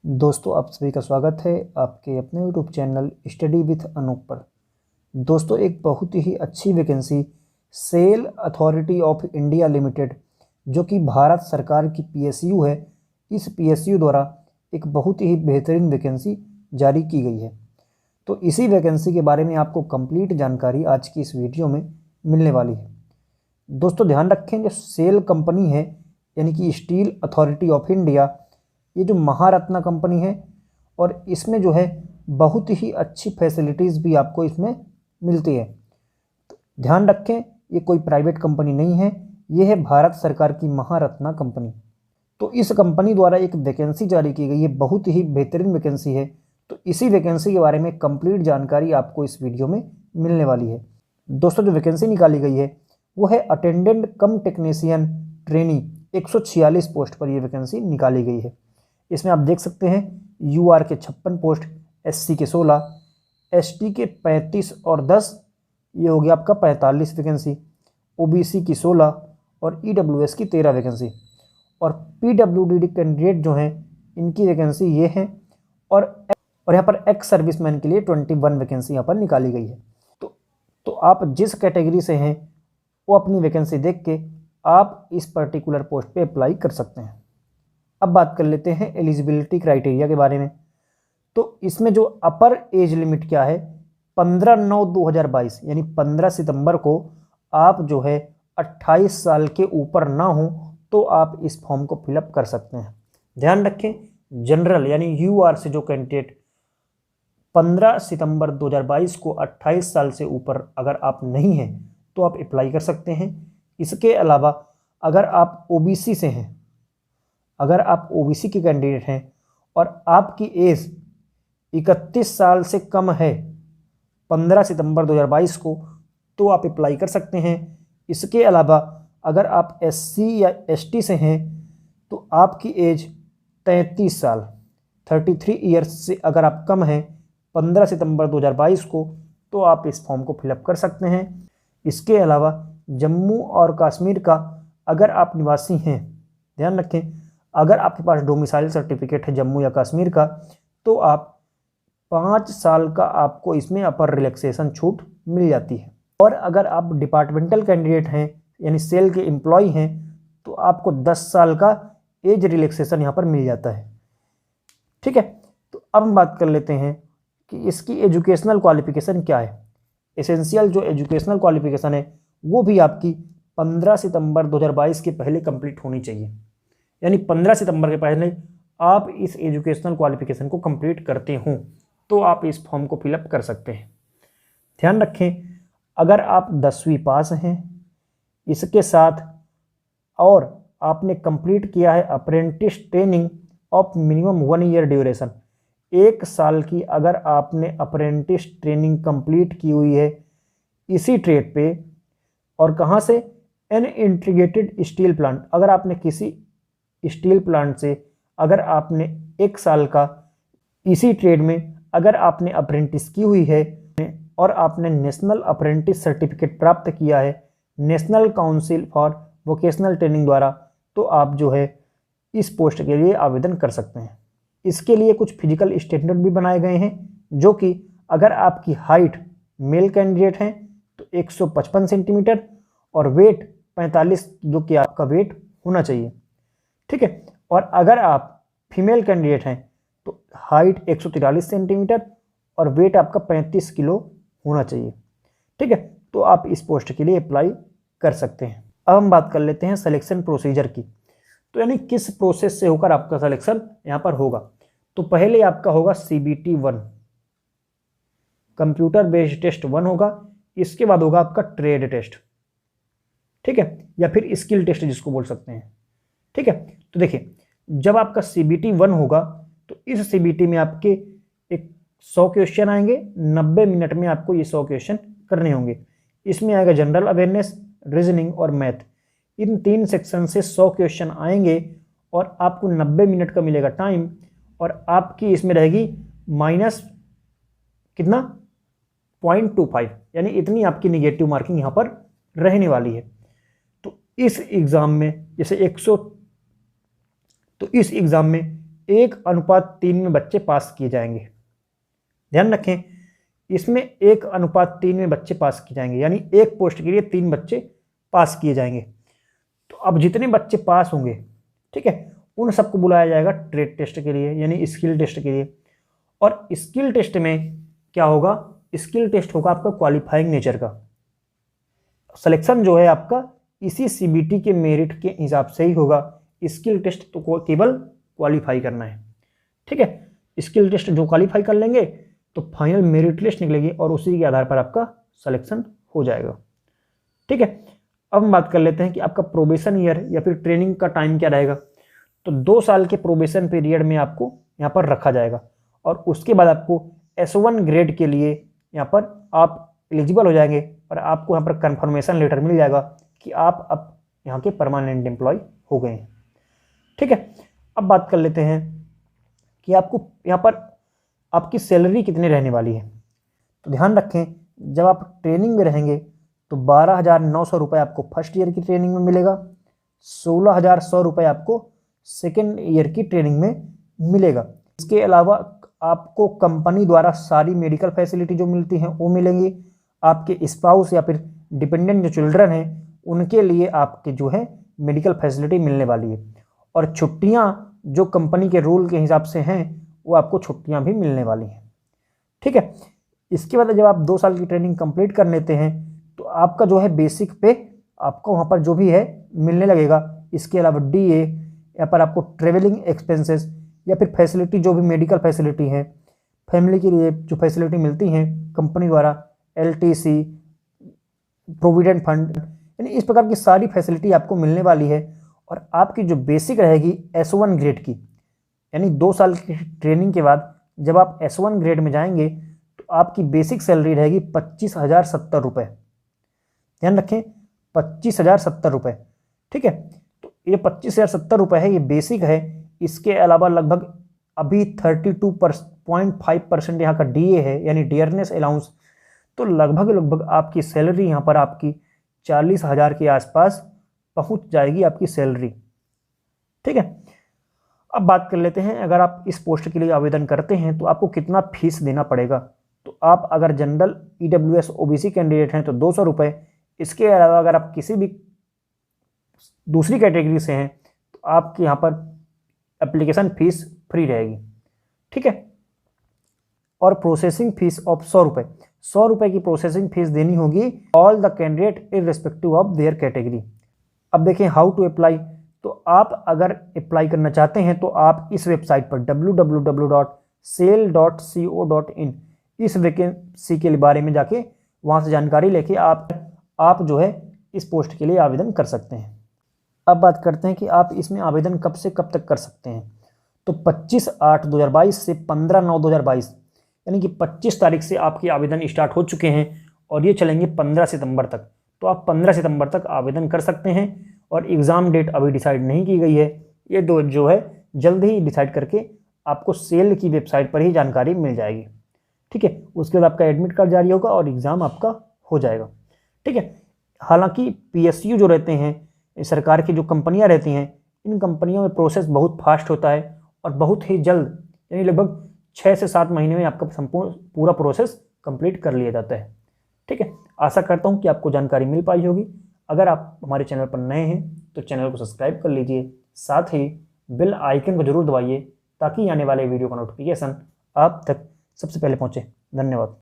दोस्तों, आप सभी का स्वागत है आपके अपने YouTube channel study with Anoop पर। दोस्तों, एक बहुत ही अच्छी vacancy SAIL authority of India limited, जो कि भारत सरकार की पीएसयू है, इस पीएसयू द्वारा एक बहुत ही बेहतरीन वैकेंसी जारी की गई है। तो इसी वैकेंसी के बारे में आपको कंप्लीट जानकारी आज की इस वीडियो में मिलने वाली है। दोस्तों, ध्यान रखें, जो सेल कंपनी है यानी कि स्टील अथॉरिटी ऑफ इंडिया, ये जो महारत्ना कंपनी है और इसमें जो है बहुत ही अच्छी फैसिलिटीज़ भी आपको इसमें मिलती है। तो ध्यान रखें, ये कोई प्राइवेट कंपनी नहीं है, ये है भारत सरकार की महारत्ना कंपनी। तो इस कंपनी द्वारा एक वैकेंसी जारी की गई है, बहुत ही बेहतरीन वैकेंसी है। तो इसी वैकेंसी के बारे में कंप्लीट जानकारी आपको इस वीडियो में मिलने वाली है। दोस्तों, जो वैकेंसी निकाली गई है वो है अटेंडेंट कम टेक्नीशियन ट्रेनी। 146 पोस्ट पर यह वैकेंसी निकाली गई है। इसमें आप देख सकते हैं यूआर के 56 पोस्ट, एससी के 16, एसटी के 35 और 10, ये हो गया आपका 45 वैकेंसी, ओबीसी की 16 और ईडब्ल्यूएस की 13 वैकेंसी, और पीडब्ल्यूडी कैंडिडेट जो हैं इनकी वैकेंसी ये हैं, और यहाँ पर एक्स सर्विसमैन के लिए 21 वैकेंसी यहाँ पर निकाली गई है। तो आप जिस कैटेगरी से हैं वो अपनी वैकेंसी देख के आप इस पर्टिकुलर पोस्ट पे अप्लाई कर सकते हैं। अब बात कर लेते हैं एलिजिबिलिटी क्राइटेरिया के बारे में। तो इसमें जो अपर एज लिमिट क्या है, 15/9/2022 यानी 15 सितंबर को आप जो है 28 साल के ऊपर ना हो तो आप इस फॉर्म को फिलअप कर सकते हैं। ध्यान रखें, जनरल यानी यूआर से जो कैंडिडेट 15 सितंबर 2022 को 28 साल से ऊपर अगर आप नहीं हैं तो आप अप्लाई कर सकते हैं। इसके अलावा अगर आप ओबीसी से हैं, अगर आप ओबीसी के कैंडिडेट हैं और आपकी एज 31 साल से कम है 15 सितंबर 2022 को, तो आप अप्लाई कर सकते हैं। इसके अलावा अगर आप एससी या एसटी से हैं तो आपकी एज 33 साल 33 ईयर्स से अगर आप कम हैं 15 सितंबर 2022 को, तो आप इस फॉर्म को फिलअप कर सकते हैं। इसके अलावा जम्मू और कश्मीर का अगर आप निवासी हैं, ध्यान रखें, अगर आपके पास डोमिसाइल सर्टिफिकेट है जम्मू या कश्मीर का, तो आप 5 साल का आपको इसमें अपर रिलैक्सेशन छूट मिल जाती है। और अगर आप डिपार्टमेंटल कैंडिडेट हैं यानी सेल के एम्प्लॉय हैं तो आपको 10 साल का एज रिलैक्सेशन यहाँ पर मिल जाता है। ठीक है, तो अब हम बात कर लेते हैं कि इसकी एजुकेशनल क्वालिफिकेशन क्या है। एसेंशियल जो एजुकेशनल क्वालिफिकेशन है वो भी आपकी 15 सितंबर 2022 के पहले कंप्लीट होनी चाहिए, यानी 15 सितंबर के पहले आप इस एजुकेशनल क्वालिफिकेशन को कंप्लीट करते हो तो आप इस फॉर्म को फिलअप कर सकते हैं। ध्यान रखें, अगर आप 10वीं पास हैं, इसके साथ और आपने कंप्लीट किया है apprentice training of minimum 1 year duration, 1 साल की अगर आपने अप्रेंटिस ट्रेनिंग कंप्लीट की हुई है इसी ट्रेड पे, और कहाँ से, एन इंटीग्रेटेड स्टील प्लांट, अगर आपने किसी स्टील प्लांट से अगर आपने 1 साल का इसी ट्रेड में अगर आपने अप्रेंटिस की हुई है और आपने नेशनल अप्रेंटिस सर्टिफिकेट प्राप्त किया है national council for vocational training द्वारा, तो आप जो है इस पोस्ट के लिए आवेदन कर सकते हैं। इसके लिए कुछ फिजिकल स्टैंडर्ड भी बनाए गए हैं, जो कि अगर आपकी हाइट मेल कैंडिडेट हैं तो 155 सेंटीमीटर और वेट 45 जो कि आपका वेट होना चाहिए। ठीक है, और अगर आप फीमेल कैंडिडेट हैं तो हाइट 143 सेंटीमीटर और वेट आपका 35 किलो होना चाहिए। ठीक है, तो आप इस पोस्ट के लिए अप्लाई कर सकते हैं। अब हम बात कर लेते हैं सिलेक्शन प्रोसीजर की। तो यानी किस प्रोसेस से होकर आपका सिलेक्शन यहाँ पर होगा। तो पहले आपका होगा CBT 1, कंप्यूटर बेस्ड टेस्ट 1 होगा। इसके बाद होगा आपका ट्रेड टेस्ट, ठीक है, या फिर स्किल टेस्ट जिसको बोल सकते हैं। ठीक है, तो देखिए, जब आपका CBT 1 होगा तो इस CBT में आपके एक 100 क्वेश्चन आएंगे, 90 मिनट में आपको ये 100 क्वेश्चन करने होंगे। इसमें आएगा जनरल अवेयरनेस, रीजनिंग और मैथ, इन 3 सेक्शन से 100 क्वेश्चन आएंगे और आपको 90 मिनट का मिलेगा टाइम, और आपकी इसमें रहेगी माइनस कितना 0.25, यानी इतनी आपकी निगेटिव मार्किंग यहाँ पर रहने वाली है। तो इस एग्ज़ाम में जैसे 100, तो इस एग्ज़ाम में 1:3 में बच्चे पास किए जाएंगे। ध्यान रखें, इसमें 1:3 में बच्चे पास किए जाएंगे, यानी एक पोस्ट के लिए 3 बच्चे पास किए जाएंगे। तो अब जितने बच्चे पास होंगे, ठीक है, उन सबको बुलाया जाएगा ट्रेड टेस्ट के लिए, यानी स्किल टेस्ट के लिए। और स्किल टेस्ट में क्या होगा, स्किल टेस्ट होगा आपका क्वालिफाइंग नेचर का। सिलेक्शन जो है आपका इसी सीबीटी के मेरिट के हिसाब से ही होगा। स्किल टेस्ट तो केवल क्वालिफाई करना है, ठीक है। स्किल टेस्ट जो क्वालिफाई कर लेंगे तो फाइनल मेरिट लिस्ट निकलेगी और उसी के आधार पर आपका सिलेक्शन हो जाएगा, ठीक है। अब हम बात कर लेते हैं कि आपका प्रोबेशन ईयर या फिर ट्रेनिंग का टाइम क्या रहेगा। तो 2 साल के प्रोबेशन पीरियड में आपको यहाँ पर रखा जाएगा और उसके बाद आपको S1 ग्रेड के लिए यहाँ पर आप एलिजिबल हो जाएंगे और आपको यहाँ पर कंफर्मेशन लेटर मिल जाएगा कि आप अब यहाँ के परमानेंट एम्प्लॉय हो गए हैं, ठीक है। अब बात कर लेते हैं कि आपको यहाँ पर आपकी सैलरी कितनी रहने वाली है। तो ध्यान रखें, जब आप ट्रेनिंग में रहेंगे तो 12,900 रुपये आपको फर्स्ट ईयर की ट्रेनिंग में मिलेगा, 16,100 रुपये आपको सेकेंड ईयर की ट्रेनिंग में मिलेगा। इसके अलावा आपको कंपनी द्वारा सारी मेडिकल फैसिलिटी जो मिलती हैं वो मिलेंगी। आपके स्पाउस या फिर डिपेंडेंट जो चिल्ड्रन हैं उनके लिए आपके जो है मेडिकल फैसिलिटी मिलने वाली है। और छुट्टियां जो कंपनी के रूल के हिसाब से हैं वो आपको छुट्टियां भी मिलने वाली हैं, ठीक है। इसके बाद जब आप 2 साल की ट्रेनिंग कंप्लीट कर लेते हैं तो आपका जो है बेसिक पे आपको वहाँ पर जो भी है मिलने लगेगा। इसके अलावा DA यहाँ पर आपको ट्रेवलिंग एक्सपेंसेस या फिर फैसिलिटी जो भी मेडिकल फैसिलिटी है, फैमिली के लिए जो फैसिलिटी मिलती हैं कंपनी द्वारा, LTC, प्रोविडेंट फंड, यानी इस प्रकार की सारी फैसिलिटी आपको मिलने वाली है। और आपकी जो बेसिक रहेगी S1 ग्रेड की, यानी 2 साल की ट्रेनिंग के बाद जब आप S1 ग्रेड में जाएंगे तो आपकी बेसिक सैलरी रहेगी 25,070 रुपये। ध्यान रखें, 25,070 रुपये, ठीक है। तो ये 25,070 रुपये है, ये बेसिक है। इसके अलावा लगभग अभी 32.5% यहाँ का DA है, यानी डियरनेस अलाउंस। तो लगभग आपकी सैलरी यहाँ पर आपकी 40,000 के आसपास पहुँच जाएगी आपकी सैलरी, ठीक है। अब बात कर लेते हैं, अगर आप इस पोस्ट के लिए आवेदन करते हैं तो आपको कितना फीस देना पड़ेगा। तो आप अगर जनरल EWS OBC कैंडिडेट हैं तो 200 रुपये। इसके अलावा अगर आप किसी भी दूसरी कैटेगरी से हैं तो आपके यहाँ पर एप्लीकेशन फीस फ्री रहेगी, ठीक है। और प्रोसेसिंग फीस ऑफ 100 रुपये, 100 रुपये की प्रोसेसिंग फीस देनी होगी all the candidate irrespective of their category. अब देखें हाउ टू अप्लाई। तो आप अगर अप्लाई करना चाहते हैं तो आप इस वेबसाइट पर www.sale.co.in इस वैकेंसी के बारे में जाके वहाँ से जानकारी लेके आप जो है इस पोस्ट के लिए आवेदन कर सकते हैं। अब बात करते हैं कि आप इसमें आवेदन कब से कब तक कर सकते हैं। तो 25/8/2022 से 15/9/2022, यानी कि 25 तारीख से आपके आवेदन स्टार्ट हो चुके हैं और ये चलेंगे 15 सितंबर तक। तो आप 15 सितंबर तक आवेदन कर सकते हैं और एग्ज़ाम डेट अभी डिसाइड नहीं की गई है, ये दो जो है जल्द ही डिसाइड करके आपको सेल की वेबसाइट पर ही जानकारी मिल जाएगी, ठीक है। उसके बाद आपका एडमिट कार्ड जारी होगा और एग्ज़ाम आपका हो जाएगा, ठीक है। हालांकि PSU जो रहते हैं, सरकार की जो कंपनियां रहती हैं, इन कंपनियों में प्रोसेस बहुत फास्ट होता है और बहुत ही जल्द, यानी लगभग 6 से 7 महीने में आपका संपूर्ण पूरा प्रोसेस कंप्लीट कर लिया जाता है, ठीक है। आशा करता हूँ कि आपको जानकारी मिल पाई होगी। अगर आप हमारे चैनल पर नए हैं तो चैनल को सब्सक्राइब कर लीजिए, साथ ही बेल आइकन को जरूर दबाइए ताकि आने वाले वीडियो का नोटिफिकेशन आप तक सबसे पहले पहुँचे। धन्यवाद।